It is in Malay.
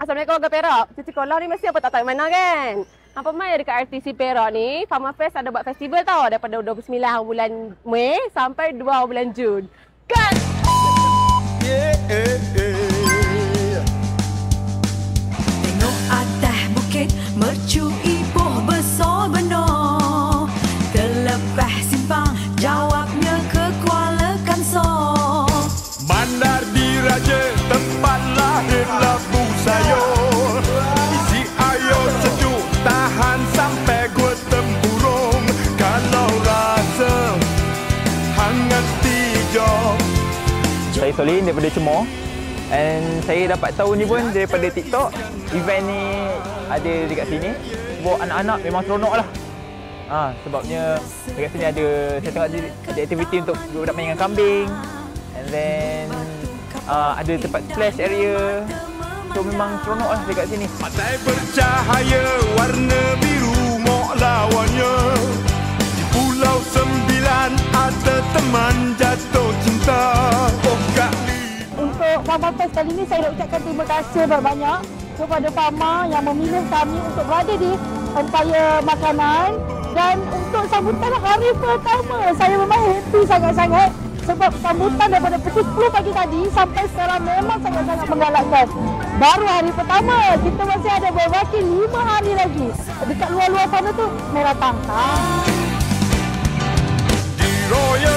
Assalamualaikum warga Perak. Cuti sekolah ni mesti apa tak tahu mana kan? Apa mai dekat RTC Perak ni, Farmer Fest ada buat festival tau daripada 29 bulan Mei sampai 2 bulan Jun. Kan? Tengok atas bukit mercu ibuh besar benar. Terlepas simpang jawabnya ke Kuala Kansar. Bandar Diraja tempat lahir labu sayur. Isi air sejuk tahan sampai gua tempurung. Kalau rasa hangat tiga. Saya Solin daripada Cemor. And saya dapat tahu ni pun daripada TikTok. Event ni ada dekat sini. Buat anak-anak memang seronok lah. Sebabnya dekat sini ada, saya tengok ada aktiviti untuk budak main dengan kambing. And then ada tempat splash area. So memang seronok lah dekat sini. Pantai bercahaya warna biru mok lawannya. Di Pulau Sembilan ada teman jatuh cinta. Oh kali. Untuk Farmer Fest kali ini saya nak ucapkan terima kasih banyak kepada farmer yang memilih kami untuk berada di Empire Makanan. Dan untuk sambutan hari pertama, saya memang happy sangat-sangat sebab sambutan daripada pukul 10 pagi tadi sampai sekarang memang sangat-sangat menggalakkan. Baru hari pertama, kita masih ada berbaki 5 hari lagi. Dekat luar-luar sana tu, merah tangkap. Di Royal